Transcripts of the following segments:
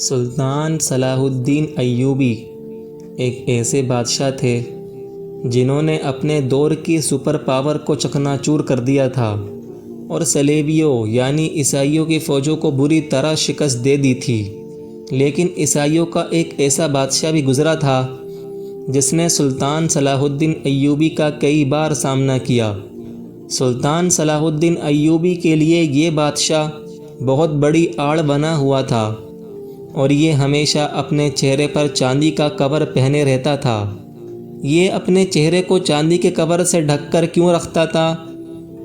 سلطان صلاح الدین ایوبی ایک ایسے بادشاہ تھے جنہوں نے اپنے دور کی سپر پاور کو چکنا چور کر دیا تھا اور صلیبیوں یعنی عیسائیوں کی فوجوں کو بری طرح شکست دے دی تھی۔ لیکن عیسائیوں کا ایک ایسا بادشاہ بھی گزرا تھا جس نے سلطان صلاح الدین ایوبی کا کئی بار سامنا کیا۔ سلطان صلاح الدین ایوبی کے لیے یہ بادشاہ بہت بڑی آڑ بنا ہوا تھا اور یہ ہمیشہ اپنے چہرے پر چاندی کا کور پہنے رہتا تھا۔ یہ اپنے چہرے کو چاندی کے کور سے ڈھک کر کیوں رکھتا تھا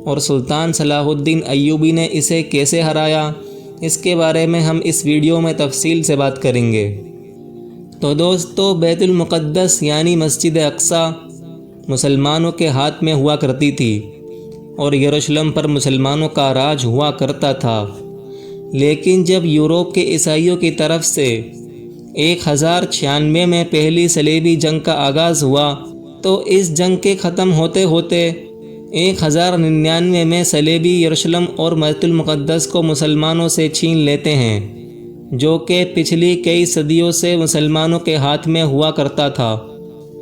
اور سلطان صلاح الدین ایوبی نے اسے کیسے ہرایا، اس کے بارے میں ہم اس ویڈیو میں تفصیل سے بات کریں گے۔ تو دوستو، بیت المقدس یعنی مسجد اقصیٰ مسلمانوں کے ہاتھ میں ہوا کرتی تھی اور یروشلم پر مسلمانوں کا راج ہوا کرتا تھا۔ لیکن جب یورپ کے عیسائیوں کی طرف سے 1096 میں پہلی صلیبی جنگ کا آغاز ہوا تو اس جنگ کے ختم ہوتے ہوتے 1099 میں صلیبی یروشلم اور بیت المقدس کو مسلمانوں سے چھین لیتے ہیں، جو کہ پچھلی کئی صدیوں سے مسلمانوں کے ہاتھ میں ہوا کرتا تھا۔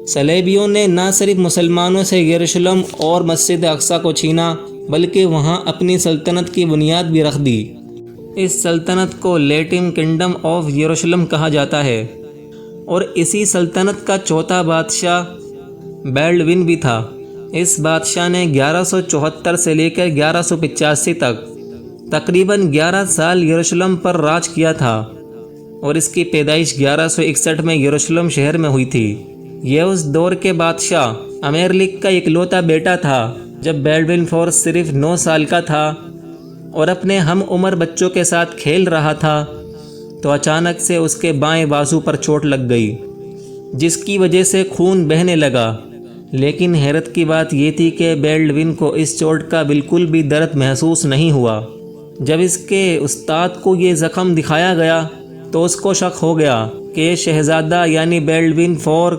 صلیبیوں نے نہ صرف مسلمانوں سے یروشلم اور مسجد اقصیٰ کو چھینا بلکہ وہاں اپنی سلطنت کی بنیاد بھی رکھ دی۔ اس سلطنت کو لیٹن کنگڈم آف یروشلم کہا جاتا ہے اور اسی سلطنت کا چوتھا بادشاہ بیلڈون بھی تھا۔ اس بادشاہ نے 1174 سے لے کر 1185 تک تقریباً 11 سال یروشلم پر راج کیا تھا اور اس کی پیدائش 1161 میں یروشلم شہر میں ہوئی تھی۔ یہ اس دور کے بادشاہ امیرلک کا اکلوتا بیٹا تھا۔ جب بیلڈون فور صرف 9 سال کا تھا اور اپنے ہم عمر بچوں کے ساتھ کھیل رہا تھا تو اچانک سے اس کے بائیں بازو پر چوٹ لگ گئی، جس کی وجہ سے خون بہنے لگا۔ لیکن حیرت کی بات یہ تھی کہ بیلڈون کو اس چوٹ کا بالکل بھی درد محسوس نہیں ہوا۔ جب اس کے استاد کو یہ زخم دکھایا گیا تو اس کو شک ہو گیا کہ یہ شہزادہ یعنی بیلڈون فور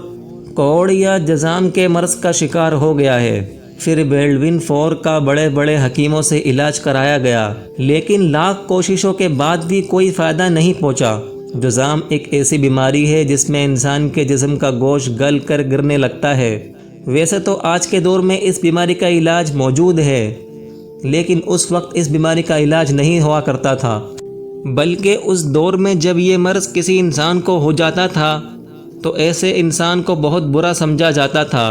کوڑ یا جزام کے مرض کا شکار ہو گیا ہے۔ پھر بیلڈون فور کا بڑے بڑے حکیموں سے علاج کرایا گیا، لیکن لاکھ کوششوں کے بعد بھی کوئی فائدہ نہیں پہنچا۔ جزام ایک ایسی بیماری ہے جس میں انسان کے جسم کا گوشت گل کر گرنے لگتا ہے۔ ویسے تو آج کے دور میں اس بیماری کا علاج موجود ہے، لیکن اس وقت اس بیماری کا علاج نہیں ہوا کرتا تھا، بلکہ اس دور میں جب یہ مرض کسی انسان کو ہو جاتا تھا تو ایسے انسان کو بہت برا سمجھا جاتا تھا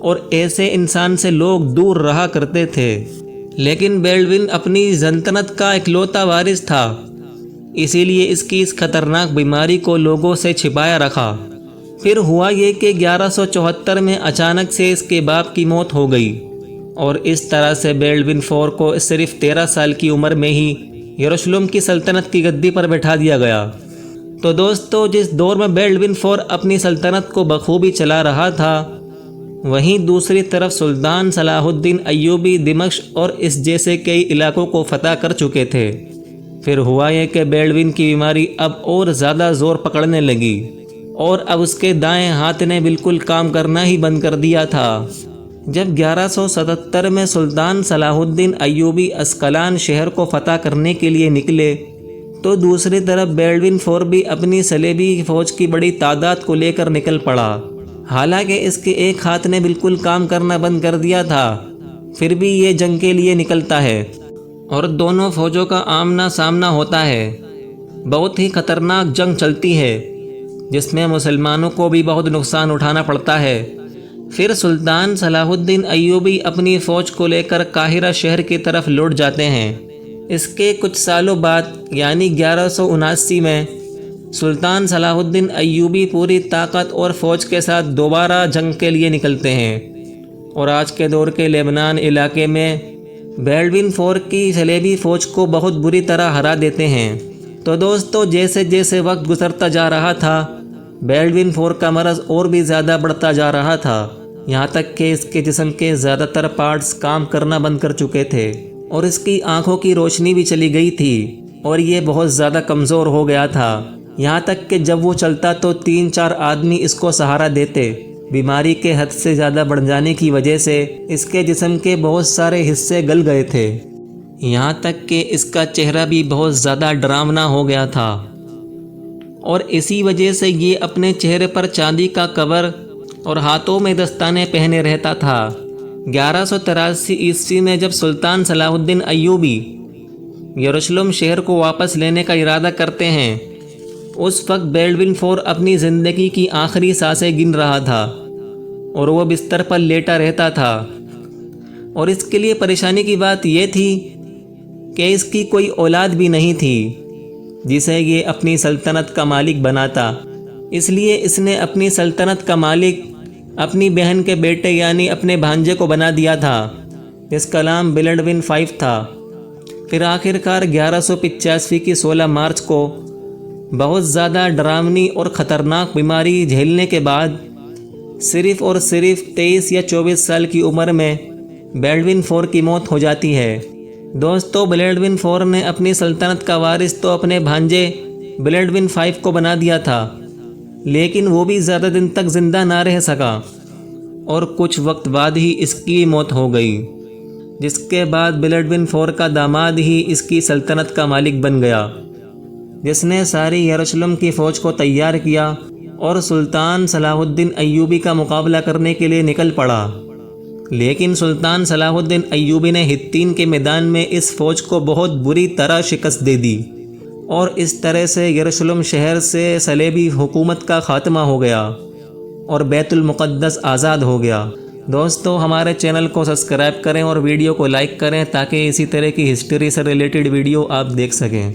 اور ایسے انسان سے لوگ دور رہا کرتے تھے۔ لیکن بیلڈون اپنی سلطنت کا اکلوتا وارث تھا، اسی لیے اس کی اس خطرناک بیماری کو لوگوں سے چھپایا رکھا۔ پھر ہوا یہ کہ 1174 میں اچانک سے اس کے باپ کی موت ہو گئی اور اس طرح سے بیلڈون فور کو صرف 13 سال کی عمر میں ہی یروشلم کی سلطنت کی گدی پر بٹھا دیا گیا۔ تو دوستو، جس دور میں بیلڈون فور اپنی سلطنت کو بخوبی چلا رہا تھا، وہیں دوسری طرف سلطان صلاح الدین ایوبی دمشق اور اس جیسے کئی علاقوں کو فتح کر چکے تھے۔ پھر ہوا یہ کہ بیلڈون کی بیماری اب اور زیادہ زور پکڑنے لگی اور اب اس کے دائیں ہاتھ نے بالکل کام کرنا ہی بند کر دیا تھا۔ جب 1177 میں سلطان صلاح الدین ایوبی اسقلان شہر کو فتح کرنے کے لیے نکلے تو دوسری طرف بیلڈون فور بھی اپنی صلیبی فوج کی بڑی تعداد کو لے کر نکل پڑا۔ حالانکہ اس کے ایک ہاتھ نے بالکل کام کرنا بند کر دیا تھا، پھر بھی یہ جنگ کے لیے نکلتا ہے اور دونوں فوجوں کا آمنا سامنا ہوتا ہے۔ بہت ہی خطرناک جنگ چلتی ہے جس میں مسلمانوں کو بھی بہت نقصان اٹھانا پڑتا ہے۔ پھر سلطان صلاح الدین ایوبی اپنی فوج کو لے کر قاہرہ شہر کی طرف لوٹ جاتے ہیں۔ اس کے کچھ سالوں بعد یعنی 1179 میں سلطان صلاح الدین ایوبی پوری طاقت اور فوج کے ساتھ دوبارہ جنگ کے لیے نکلتے ہیں اور آج کے دور کے لبنان علاقے میں بیلڈون فور کی صلیبی فوج کو بہت بری طرح ہرا دیتے ہیں۔ تو دوستو، جیسے جیسے وقت گزرتا جا رہا تھا بیلڈون فور کا مرض اور بھی زیادہ بڑھتا جا رہا تھا، یہاں تک کہ اس کے جسم کے زیادہ تر پارٹس کام کرنا بند کر چکے تھے اور اس کی آنکھوں کی روشنی بھی چلی گئی تھی اور یہ بہت زیادہ کمزور ہو گیا تھا، یہاں تک کہ جب وہ چلتا تو 3-4 آدمی اس کو سہارا دیتے۔ بیماری کے حد سے زیادہ بڑھ جانے کی وجہ سے اس کے جسم کے بہت سارے حصے گل گئے تھے، یہاں تک کہ اس کا چہرہ بھی بہت زیادہ ڈراؤنا ہو گیا تھا۔ اور اسی وجہ سے یہ اپنے چہرے پر چاندی کا کور اور ہاتھوں میں دستانے پہنے رہتا تھا۔ 1183 عیسوی میں جب سلطان صلاح الدین ایوبی یروشلم شہر کو واپس لینے کا ارادہ کرتے ہیں، اس وقت بیلڈون فور اپنی زندگی کی آخری سانسیں گن رہا تھا اور وہ بستر پر لیٹا رہتا تھا، اور اس کے لیے پریشانی کی بات یہ تھی کہ اس کی کوئی اولاد بھی نہیں تھی جسے یہ اپنی سلطنت کا مالک بناتا۔ اس لیے اس نے اپنی سلطنت کا مالک اپنی بہن کے بیٹے یعنی اپنے بھانجے کو بنا دیا تھا، جس کا نام بیلڈون فائیو تھا۔ پھر آخر کار 1185 کی 16 مارچ کو بہت زیادہ ڈراؤنی اور خطرناک بیماری جھیلنے کے بعد صرف اور صرف 23 یا 24 سال کی عمر میں بیلڈون فور کی موت ہو جاتی ہے۔ دوستو، بیلڈون فور نے اپنی سلطنت کا وارث تو اپنے بھانجے بیلڈون فائیو کو بنا دیا تھا، لیکن وہ بھی زیادہ دن تک زندہ نہ رہ سکا اور کچھ وقت بعد ہی اس کی موت ہو گئی، جس کے بعد بیلڈون فور کا داماد ہی اس کی سلطنت کا مالک بن گیا، جس نے ساری یروشلم کی فوج کو تیار کیا اور سلطان صلاح الدین ایوبی کا مقابلہ کرنے کے لیے نکل پڑا۔ لیکن سلطان صلاح الدین ایوبی نے حطین کے میدان میں اس فوج کو بہت بری طرح شکست دے دی، اور اس طرح سے یروشلم شہر سے صلیبی حکومت کا خاتمہ ہو گیا اور بیت المقدس آزاد ہو گیا۔ دوستو، ہمارے چینل کو سبسکرائب کریں اور ویڈیو کو لائک کریں تاکہ اسی طرح کی ہسٹری سے ریلیٹڈ ویڈیو آپ دیکھ سکیں۔